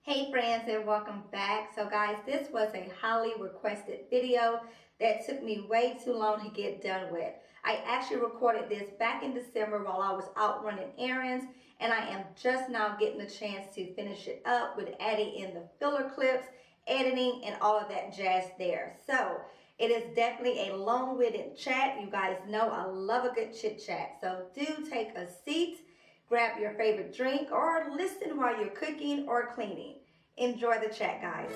Hey friends, and welcome back. So guys, this was a highly requested video that took me way too long to get done with. I actually recorded this back in December while I was out running errands, and I am just now getting the chance to finish it up with adding in the filler clips, editing, and all of that jazz there. So it is definitely a long-winded chat. You guys know I love a good chit chat. So do take a seat. Grab your favorite drink or listen while you're cooking or cleaning. Enjoy the chat, guys.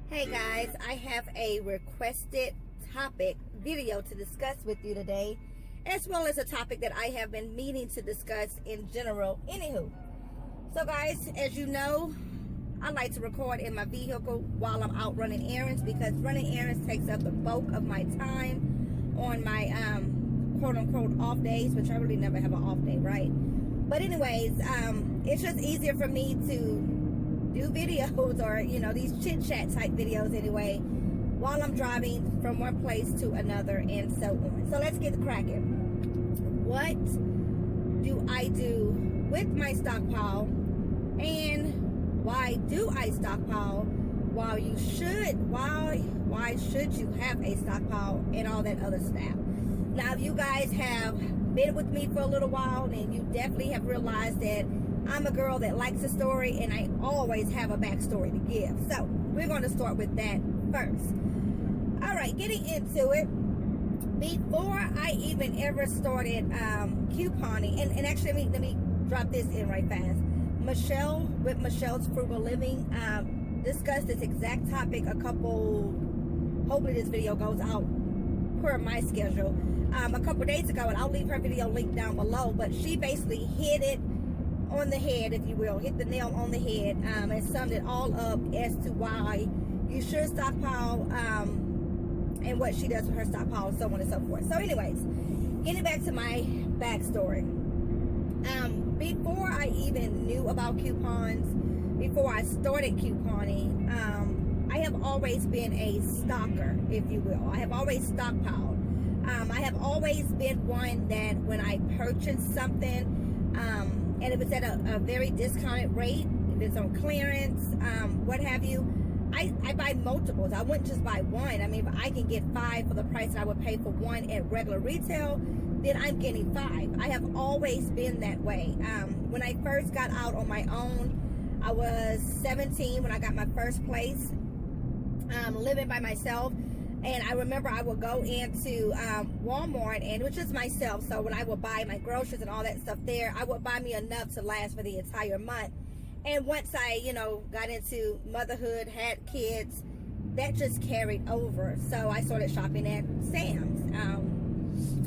Hey guys, I have a requested topic video to discuss with you today, as well as a topic that I have been meaning to discuss in general. Anywho, so guys, as you know, I like to record in my vehicle while I'm out running errands because running errands takes up the bulk of my time on my quote-unquote off days, which I really never have an off day, right? But anyways, it's just easier for me to do videos or, you know, these chit-chat type videos anyway, while I'm driving from one place to another and so on. So let's get cracking. What do I do with my stockpile, and why do I stockpile? Why should you have a stockpile and all that other stuff? Now, if you guys have been with me for a little while, then you definitely have realized that I'm a girl that likes a story, and I always have a backstory to give. So we're going to start with that first. All right, getting into it. Before I even ever started couponing, and actually let me drop this in right fast. Michelle with Michellesfrugallivn discussed this exact topic hopefully this video goes out per my schedule, a couple days ago, and I'll leave her video link down below. But she basically hit it on the head, if you will, hit the nail on the head, and summed it all up as to why you should stockpile, and what she does with her stockpile, and so on and so forth. So anyways, getting back to my backstory, before I even knew about coupons, before I started couponing, I have always been a stocker, if you will. I have always stockpiled. I have always been one that when I purchased something, and it was at a very discounted rate, if it's on clearance, what have you, I buy multiples. I wouldn't just buy one. I mean, if I can get 5 for the price that I would pay for one at regular retail, then I'm getting 5. I have always been that way. When I first got out on my own, I was 17 when I got my first place, living by myself. And I remember I would go into Walmart, and it was just myself. So when I would buy my groceries and all that stuff there, I would buy me enough to last for the entire month. And once I, got into motherhood, had kids, that just carried over. So I started shopping at Sam's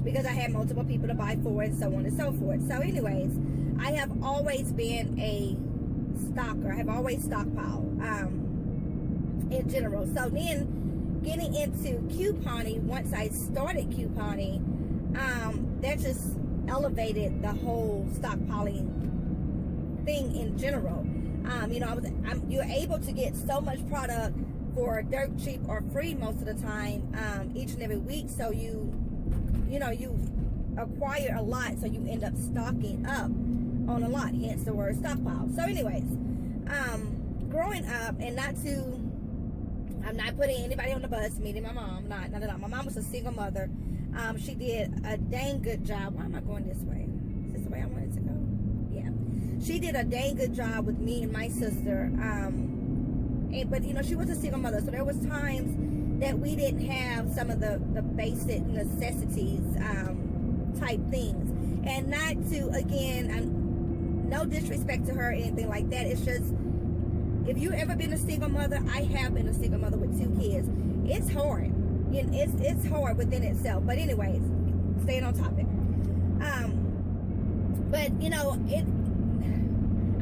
because I had multiple people to buy for, and so on and so forth. So anyways, I have always been a stocker. I have always stockpiled in general. So then getting into couponing, once I started couponing, that just elevated the whole stockpiling thing in general. You're able to get so much product for dirt cheap or free most of the time, each and every week. So you acquire a lot, so you end up stocking up on a lot, hence the word stockpile. So anyways, growing up, and I'm not putting anybody on the bus, meaning my mom, not at all. My mom was a single mother. She did a dang good job. Why am I going this way? Is this the way I wanted to go? Yeah. She did a dang good job with me and my sister. But she was a single mother, so there was times that we didn't have some of the basic necessities type things. And not to, again, no disrespect to her or anything like that. It's just, if you've ever been a single mother, I have been a single mother with 2 kids. It's hard. It's hard within itself. But anyways, staying on topic.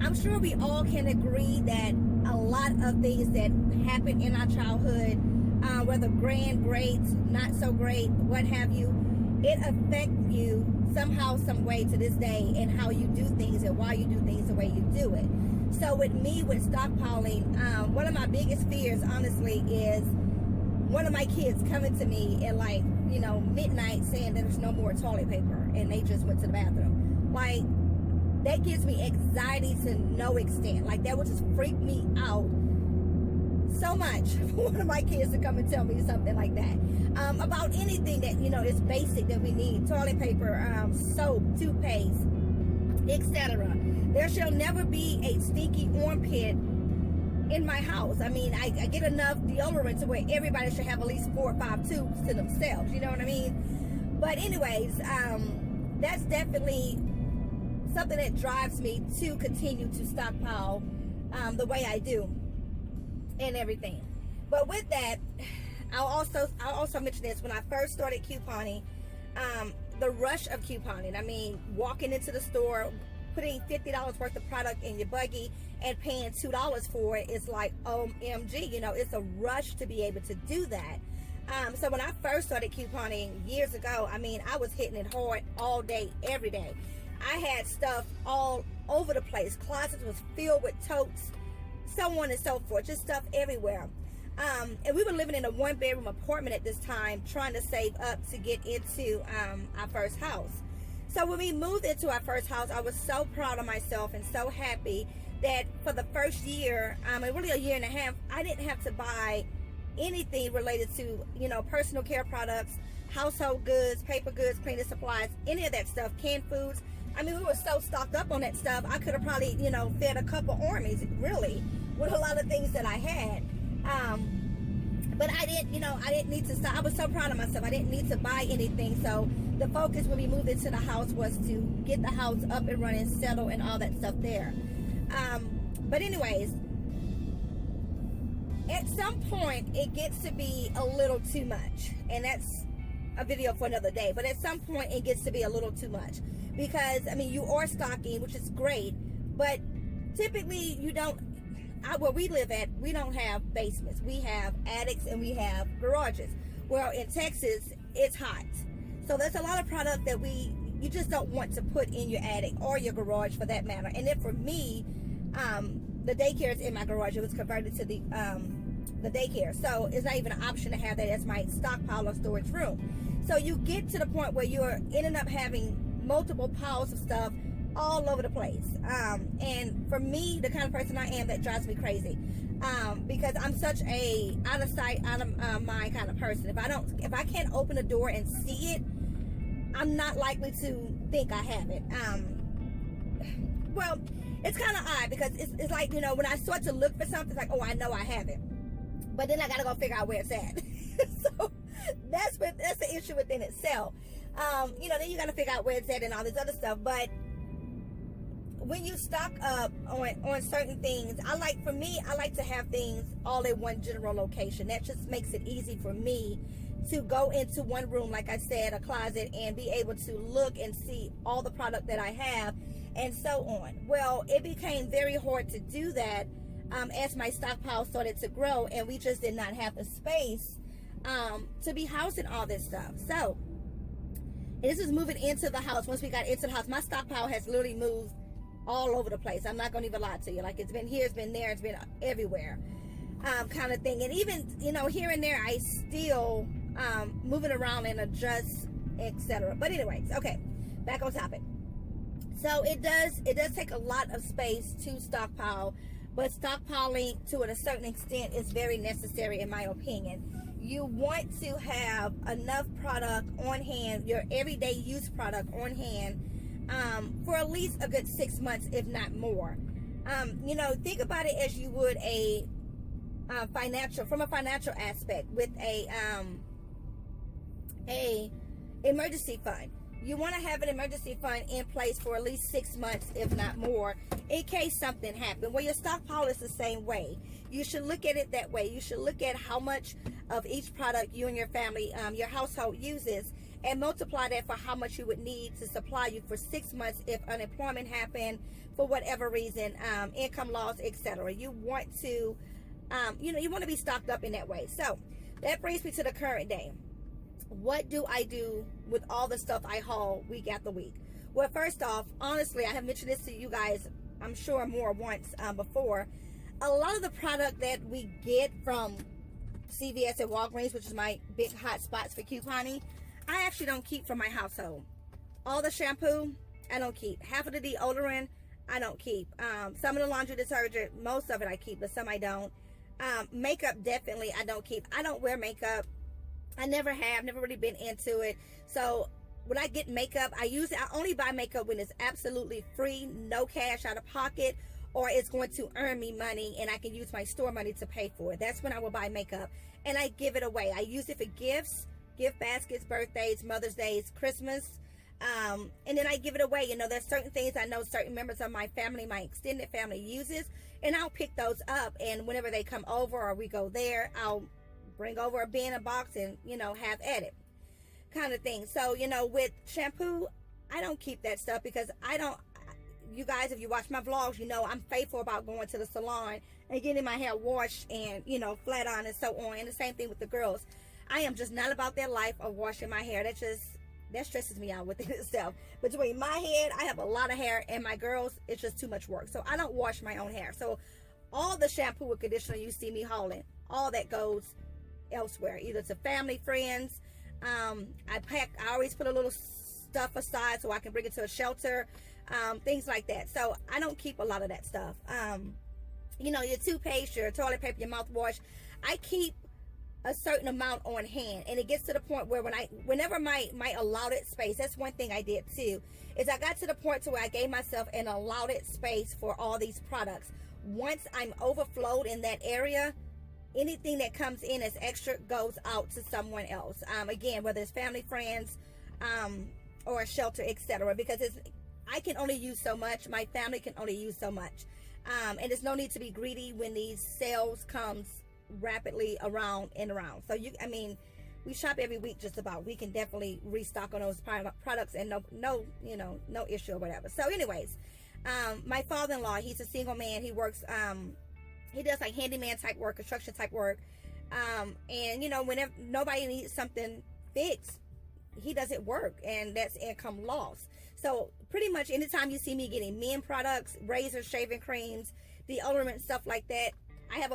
I'm sure we all can agree that a lot of things that happen in our childhood, whether grand, great, not so great, what have you, it affects you somehow, some way to this day, and how you do things and why you do things the way you do it. So with me, with stockpiling, one of my biggest fears, honestly, is one of my kids coming to me at midnight saying that there's no more toilet paper and they just went to the bathroom. Like, that gives me anxiety to no extent. Like, that would just freak me out so much for one of my kids to come and tell me something like that. About anything that, is basic that we need. Toilet paper, soap, toothpaste, etc. There shall never be a stinky armpit in my house. I mean, I get enough deodorant to where everybody should have at least 4 or 5 tubes to themselves. You know what I mean? But anyways, that's definitely something that drives me to continue to stockpile the way I do and everything. But with that, I'll also mention this. When I first started couponing, the rush of couponing, I mean, walking into the store, putting $50 worth of product in your buggy and paying $2 for it is like, OMG, it's a rush to be able to do that. So when I first started couponing years ago, I mean, I was hitting it hard all day, every day. I had stuff all over the place. Closets was filled with totes, so on and so forth, just stuff everywhere. And we were living in a 1-bedroom apartment at this time, trying to save up to get into our first house. So when we moved into our first house, I was so proud of myself and so happy that for the first year, and really a year and a half, I didn't have to buy anything related to, personal care products, household goods, paper goods, cleaning supplies, any of that stuff, canned foods. I mean, we were so stocked up on that stuff, I could have probably, fed a couple armies, really, with a lot of things that I had. But I didn't need to stop. I was so proud of myself. I didn't need to buy anything. So the focus when we moved into the house was to get the house up and running, settle, and all that stuff there. But anyways, at some point, it gets to be a little too much. And that's a video for another day. But at some point, it gets to be a little too much. Because, I mean, you are stocking, which is great. But typically, you don't. Where we live at, we don't have basements. We have attics and we have garages. Well, in Texas, it's hot. So there's a lot of product that you just don't want to put in your attic or your garage for that matter. And then for me, the daycare is in my garage. It was converted to the daycare. So it's not even an option to have that as my stockpile or storage room. So you get to the point where you're ending up having multiple piles of stuff all over the place. And for me, the kind of person I am, that drives me crazy. Because I'm such a out of sight, out of mind kind of person. If I can't open the door and see it, I'm not likely to think I have it. Well, it's kind of odd because it's like, when I start to look for something, it's like, oh, I know I have it. But then I got to go figure out where it's at. So that's the issue within itself. Then you got to figure out where it's at and all this other stuff. But when you stock up on certain things, I like to have things all in one general location. That just makes it easy for me to go into one room, like I said, a closet, and be able to look and see all the product that I have and so on. Well, it became very hard to do that as my stockpile started to grow, and we just did not have the space to be housing all this stuff. So this is moving into the house. Once we got into the house, my stockpile has literally moved all over the place. I'm not gonna even lie to you. Like, it's been here, it's been there, it's been everywhere, kind of thing. And even here and there, I still moving around and adjust, etc. But anyways, okay, back on topic. So it does take a lot of space to stockpile, but stockpiling to a certain extent is very necessary, in my opinion. You want to have enough product on hand, your everyday use product on hand, for at least a good 6 months, if not more. Think about it as you would from a financial aspect, with a emergency fund. You want to have an emergency fund in place for at least 6 months, if not more, in case something happened. Well, your stockpile is the same way. You should look at it that way. You should look at how much of each product you and your family, your household uses, and multiply that for how much you would need to supply you for 6 months if unemployment happened for whatever reason, income loss, etc. You want to, you want to be stocked up in that way. So that brings me to the current day. What do I do with all the stuff I haul week after week? Well, first off, honestly, I have mentioned this to you guys, I'm sure more once before. A lot of the product that we get from CVS and Walgreens, which is my big hot spots for couponing, I actually don't keep for my household. All the shampoo, I don't keep. Half of the deodorant, I don't keep. Some of the laundry detergent, most of it I keep, but some I don't. Makeup, definitely I don't keep. I don't wear makeup. I never have, never really been into it. So when I get makeup, I only buy makeup when it's absolutely free, no cash out of pocket, or it's going to earn me money and I can use my store money to pay for it. That's when I will buy makeup, and I give it away. I use it for gifts, gift baskets, birthdays, Mother's Days, Christmas, and then I give it away. You know, there's certain things I know certain members of my family, my extended family, uses, and I'll pick those up, and whenever they come over or we go there, I'll bring over a bin, a box, and, you know, have at it kind of thing. So, you know, with shampoo, I don't keep that stuff because you guys, if you watch my vlogs, you know I'm faithful about going to the salon and getting my hair washed and, you know, flat on and so on. And the same thing with the girls. I am just not about that life of washing my hair. That stresses me out within itself. Between my head, I have a lot of hair, and my girls, it's just too much work. So I don't wash my own hair. So all the shampoo and conditioner you see me hauling, all that goes elsewhere, either to family, friends. I always put a little stuff aside so I can bring it to a shelter, things like that. So I don't keep a lot of that stuff. You know, your toothpaste, your toilet paper, your mouthwash, I keep a certain amount on hand, and it gets to the point where whenever my allotted space, that's one thing I did too, is I got to the point to where I gave myself an allotted space for all these products. Once I'm overflowed in that area, anything that comes in as extra goes out to someone else. Again, whether it's family, friends, or a shelter, etc. Because I can only use so much. My family can only use so much. And there's no need to be greedy when these sales comes rapidly around and around. So we shop every week just about. We can definitely restock on those products, and no issue or whatever. So anyways, my father-in-law, he's a single man. He works, he does like handyman type work, construction type work. And you know, whenever nobody needs something fixed, he doesn't work, and that's income loss. So pretty much anytime you see me getting men products, razors, shaving creams, deodorant, stuff like that,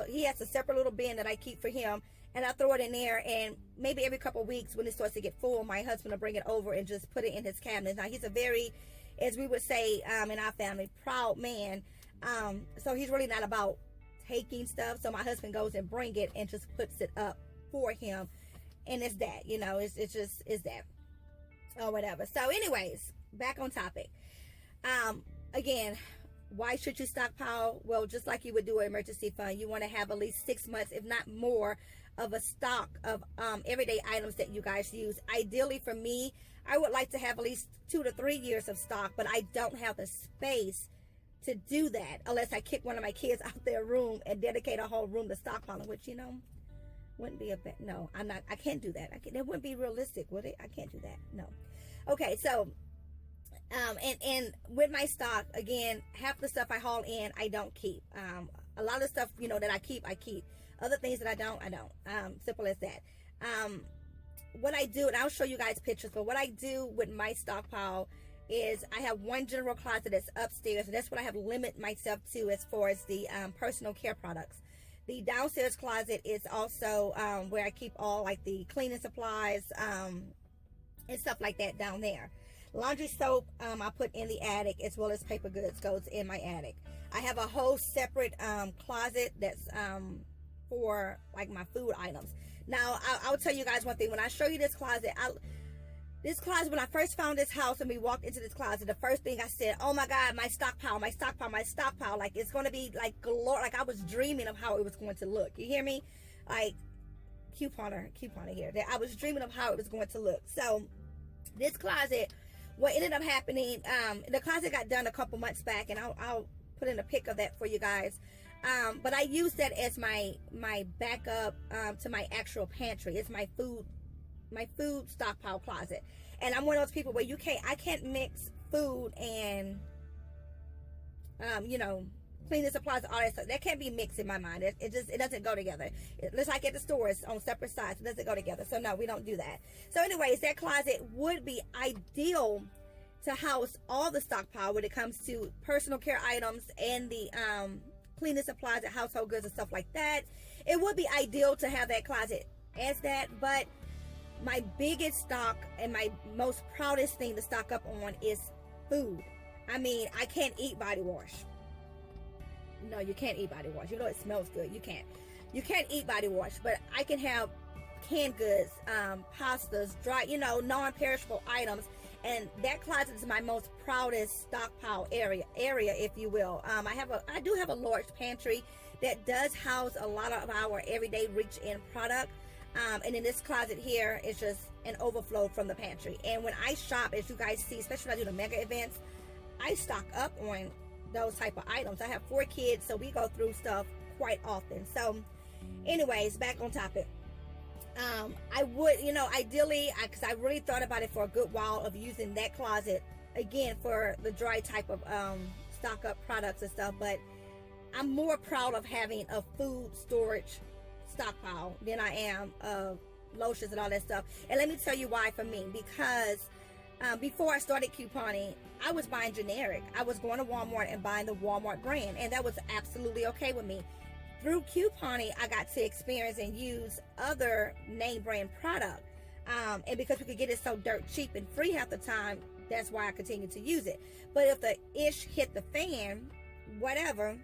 he has a separate little bin that I keep for him, and I throw it in there, and maybe every couple of weeks when it starts to get full, my husband will bring it over and just put it in his cabinet. Now he's a very, as we would say in our family, proud man. So he's really not about taking stuff. So my husband goes and bring it and just puts it up for him, and it's that, you know, it's that or whatever. So anyways, back on topic. Again, why should you stockpile? Well, just like you would do an emergency fund, you want to have at least 6 months, if not more, of a stock of everyday items that you guys use. Ideally for me, I would like to have at least 2 to 3 years of stock, but I don't have the space to do that unless I kick one of my kids out their room and dedicate a whole room to stockpiling, which, you know, wouldn't be no, I can't do that. That wouldn't be realistic, would it? I can't do that. No. Okay, so and with my stock, again, half the stuff I haul in, I don't keep. A lot of stuff, you know, that I keep. Other things that I don't. Simple as that. What I do, and I'll show you guys pictures, but what I do with my stockpile is I have one general closet that's upstairs, and that's what I have limited myself to as far as the personal care products. The downstairs closet is also where I keep all like the cleaning supplies and stuff like that down there. Laundry soap I put in the attic, as well as paper goods goes in my attic. I have a whole separate closet that's for like my food items. Now I'll tell you guys one thing. When I show you this closet, when I first found this house and we walked into this closet, the first thing I said, oh my God, my stockpile. Like, it's going to be like galore. Like, I was dreaming of how it was going to look. You hear me? Like, couponer here. That I was dreaming of how it was going to look. So this closet, what ended up happening, the closet got done a couple months back, and I'll put in a pic of that for you guys. But I use that as my backup to my actual pantry. It's my food stockpile closet. And I'm one of those people where I can't mix food and you know, cleaning supplies, all that stuff. That can't be mixed in my mind. It doesn't go together. It's like at the store, it's on separate sides. It doesn't go together. So no, we don't do that. So anyways, that closet would be ideal to house all the stockpile when it comes to personal care items and the cleaning supplies and household goods and stuff like that. It would be ideal to have that closet as that, but my biggest stock and my most proudest thing to stock up on is food. I mean, I can't eat body wash. No, you can't eat body wash. You know it smells good. You can't. You can't eat body wash, but I can have canned goods, pastas, dry, you know, non-perishable items. And that closet is my most proudest stockpile area, if you will. I do have a large pantry that does house a lot of our everyday reach-in product. And in this closet here, it's just an overflow from the pantry. And when I shop, as you guys see, especially when I do the mega events, I stock up on those type of items. I have 4 kids, so we go through stuff quite often. So anyways, back on topic. I would, you know, ideally, because I really thought about it for a good while of using that closet again for the dry type of stock up products and stuff, but I'm more proud of having a food storage stockpile than I am of lotions and all that stuff. And let me tell you why for me, because before I started couponing, I was buying generic. I was going to Walmart and buying the Walmart brand, and that was absolutely okay with me. Through couponing, I got to experience and use other name brand product. And because we could get it so dirt cheap and free half the time, that's why I continue to use it. But if the ish hit the fan, whatever,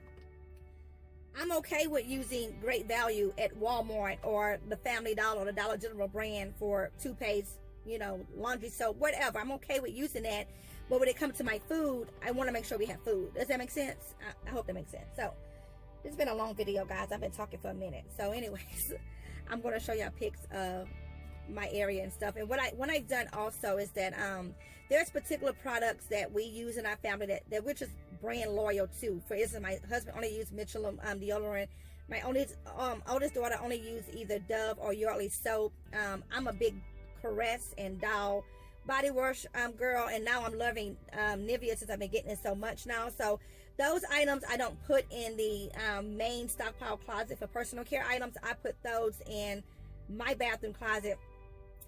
I'm okay with using great value at Walmart or the Family Dollar or the Dollar General brand for toothpaste, you know, laundry soap, whatever. I'm okay with using that. But when it comes to my food, I want to make sure we have food. Does that make sense? I hope that makes sense. So it's been a long video, guys. I've been talking for a minute. So anyways, I'm going to show y'all pics of my area and stuff. And what I've done also is that there's particular products that we use in our family that we're just brand loyal to. For instance, my husband only uses Michelin deodorant. My oldest daughter only uses either Dove or Yardley soap. I'm a big Caress and Dow body wash girl, and now I'm loving Nivea since I've been getting it so much now. So those items I don't put in the main stockpile closet for personal care items. I put those in my bathroom closet,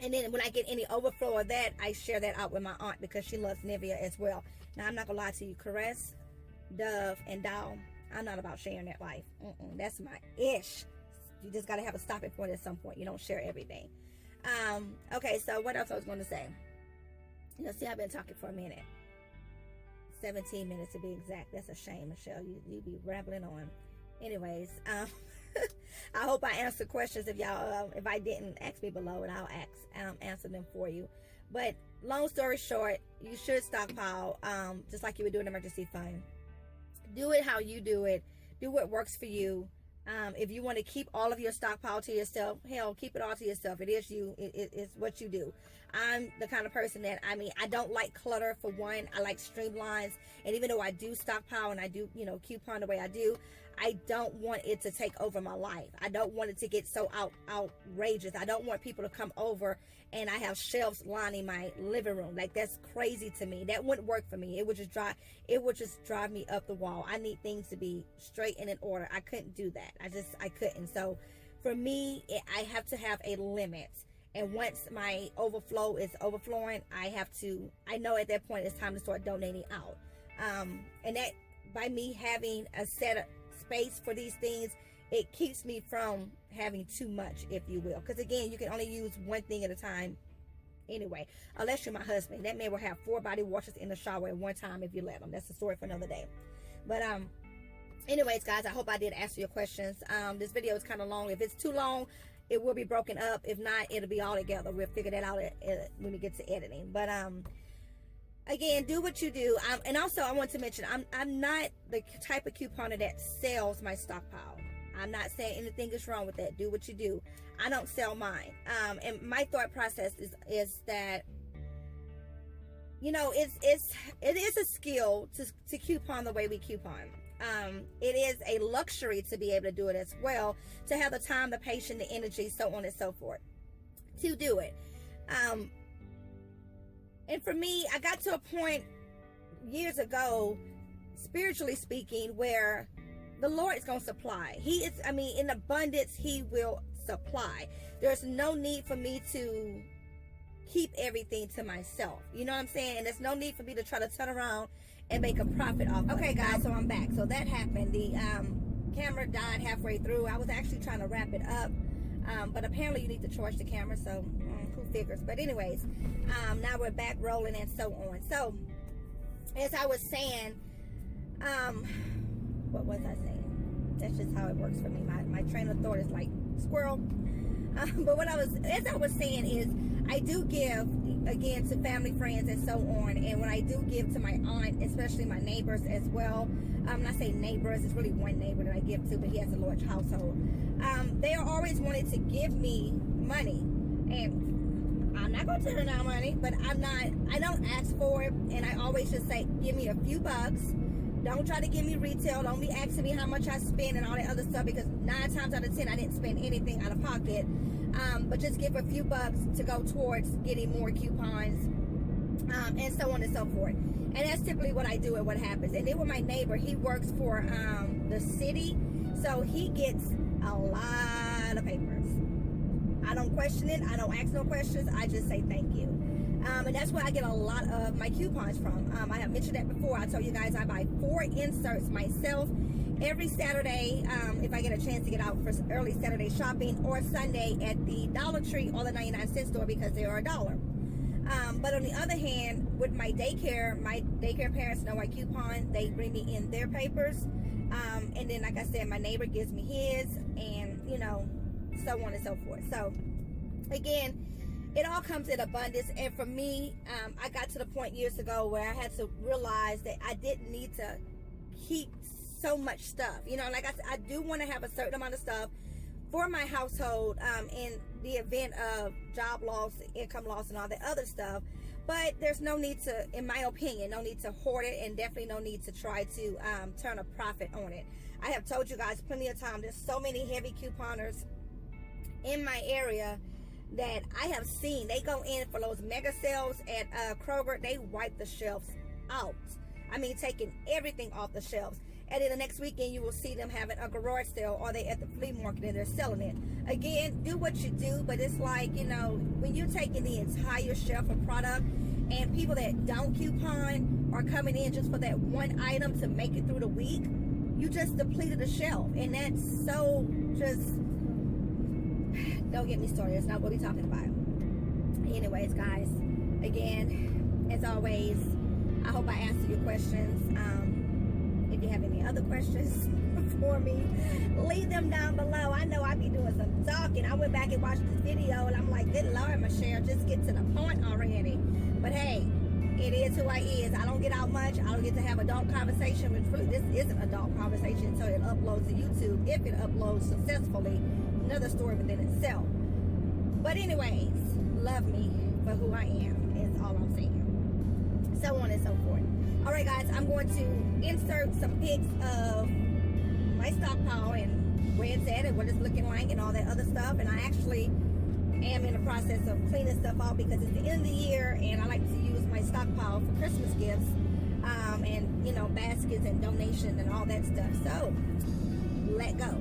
and then when I get any overflow of that, I share that out with my aunt because she loves Nivea as well. Now I'm not gonna lie to you, Caress, Dove, and Dow, I'm not about sharing that life. That's my ish. You just gotta have a stopping point at some point. You don't share everything. Okay, so what else I was going to say? You know, see, I've been talking for a minute. 17 minutes to be exact. That's a shame, Michelle. You be rambling on. Anyways, I hope I answered questions. If y'all, if I didn't, ask me below and I'll answer them for you. But long story short, you should stockpile, just like you would do an emergency fund. Do it how you do it. Do what works for you. If you want to keep all of your stockpile to yourself, hell, keep it all to yourself. It is you. It's what you do. I'm the kind of person that, I mean, I don't like clutter for one. I like streamlines. And even though I do stockpile and I do, you know, coupon the way I do, I don't want it to take over my life. I don't want it to get so outrageous. I don't want people to come over and I have shelves lining my living room. Like, that's crazy to me. That wouldn't work for me. It would just drive me up the wall. I need things to be straight and in order. I couldn't do that. I couldn't. So for me, I have to have a limit. And once my overflow is overflowing, I know at that point it's time to start donating out. And that, by me having a set of space for these things, it keeps me from having too much, if you will. Because again, you can only use one thing at a time anyway, unless you're my husband. That man will have 4 body washes in the shower at one time if you let him. That's a story for another day. But anyways, guys, I hope I did answer your questions. This video is kind of long. If it's too long, it will be broken up. If not, it'll be all together. We'll figure that out when we get to editing. But again, do what you do. And also, I want to mention, I'm not the type of couponer that sells my stockpile. I'm not saying anything is wrong with that. Do what you do. I don't sell mine. And my thought process is that, you know, it is a skill to coupon the way we coupon. It is a luxury to be able to do it as well, to have the time, the patience, the energy, so on and so forth, to do it. And for me, I got to a point years ago, spiritually speaking, where the Lord is going to supply. He is, I mean, in abundance, He will supply. There's no need for me to keep everything to myself. You know what I'm saying? And there's no need for me to try to turn around and make a profit off. Okay, guys, so I'm back. So that happened. The camera died halfway through. I was actually trying to wrap it up, but apparently you need to charge the camera, so who figures? But anyways, now we're back rolling and so on. So as I was saying, what was I saying? That's just how it works for me. My train of thought is like squirrel. But as I was saying is, I do give, again, to family, friends, and so on. And when I do give to my aunt, especially my neighbors as well, when I say neighbors, it's really one neighbor that I give to, but he has a large household. They are always wanting to give me money. And I'm not going to turn down money, but I don't ask for it. And I always just say, give me a few bucks. Don't try to give me retail. Don't be asking me how much I spend and all that other stuff, because 9 times out of 10, I didn't spend anything out of pocket. But just give a few bucks to go towards getting more coupons, and so on and so forth. And that's typically what I do and what happens. And then with my neighbor, he works for the city, so he gets a lot of papers. I don't question it. I don't ask no questions. I just say thank you. And that's where I get a lot of my coupons from. I have mentioned that before. I told you guys I buy 4 inserts myself every Saturday, if I get a chance to get out for early Saturday shopping, or Sunday at the Dollar Tree or the 99-cent store, because they are $1. But on the other hand, with my daycare parents know I coupon. They bring me in their papers. And then, like I said, my neighbor gives me his, and, so on and so forth. So, again, it all comes in abundance. And for me, I got to the point years ago where I had to realize that I didn't need to keep so much stuff. Like I said, I do want to have a certain amount of stuff for my household, in the event of job loss, income loss, and all that other stuff. But there's no need to, in my opinion, no need to hoard it, and definitely no need to try to turn a profit on it. I have told you guys plenty of times, there's so many heavy couponers in my area that I have seen. They go in for those mega sales at Kroger. They wipe the shelves out. I mean, taking everything off the shelves. And then the next weekend, you will see them having a garage sale, or they at the flea market and they're selling it. Again, do what you do, but it's like, when you're taking the entire shelf of product, and people that don't coupon are coming in just for that one item to make it through the week, you just depleted the shelf. And that's so just, don't get me started. That's not what we're talking about. Anyways, guys, again, as always, I hope I answered your questions. If you have any other questions for me, leave them down below. I know I be doing some talking. I went back and watched this video, and I'm like, good Lord, Michelle, just get to the point already. But hey, it is who I is. I don't get out much. I don't get to have adult conversation, which really, this isn't adult conversation until it uploads to YouTube. If it uploads successfully, another story within itself. But anyways, love me for who I am is all I'm saying. So on and so forth. Alright guys, I'm going to insert some pics of my stockpile and where it's at and what it's looking like and all that other stuff. And I actually am in the process of cleaning stuff out, because it's the end of the year and I like to use my stockpile for Christmas gifts, and baskets and donations and all that stuff. So let go.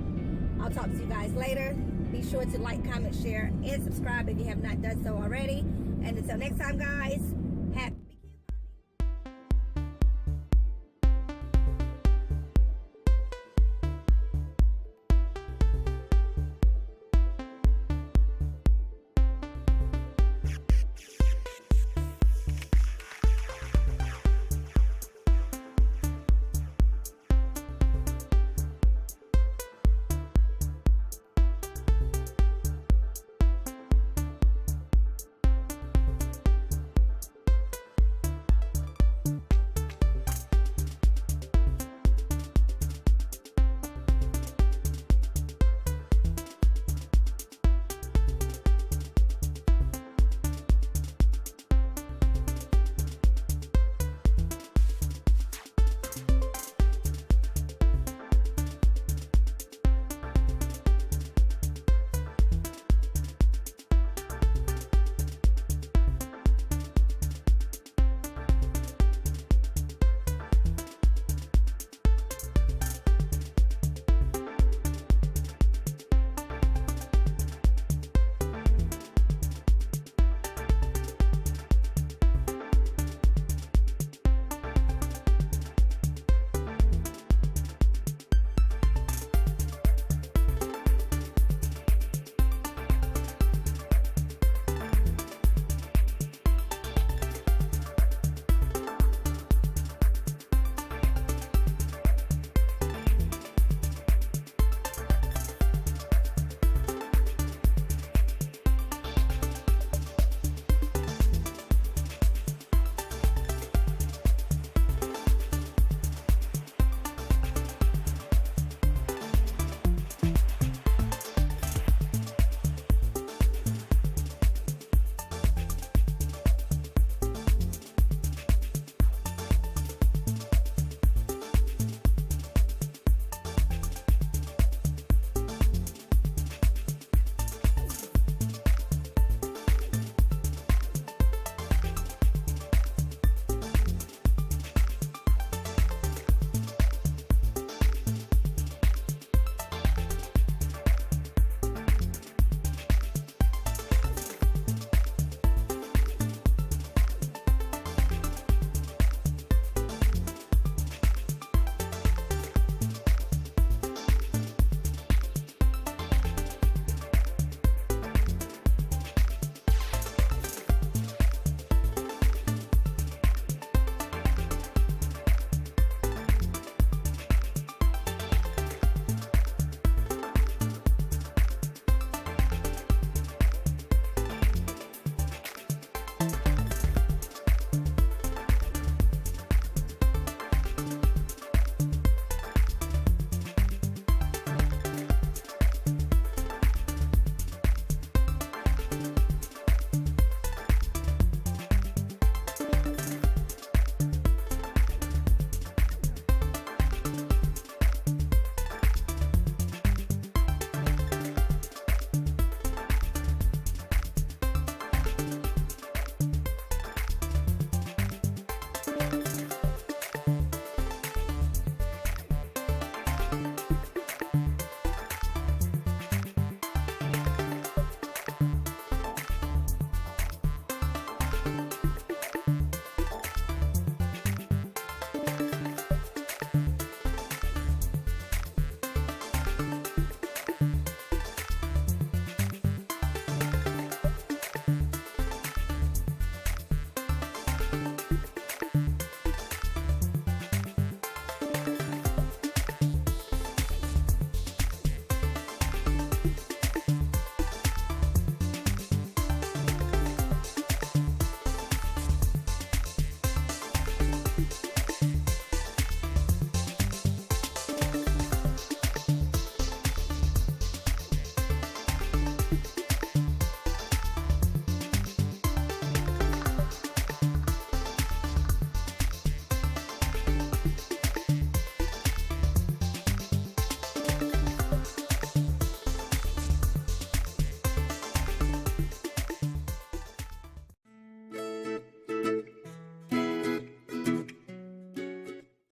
I'll talk to you guys later. Be sure to like, comment, share, and subscribe if you have not done so already. And until next time, guys,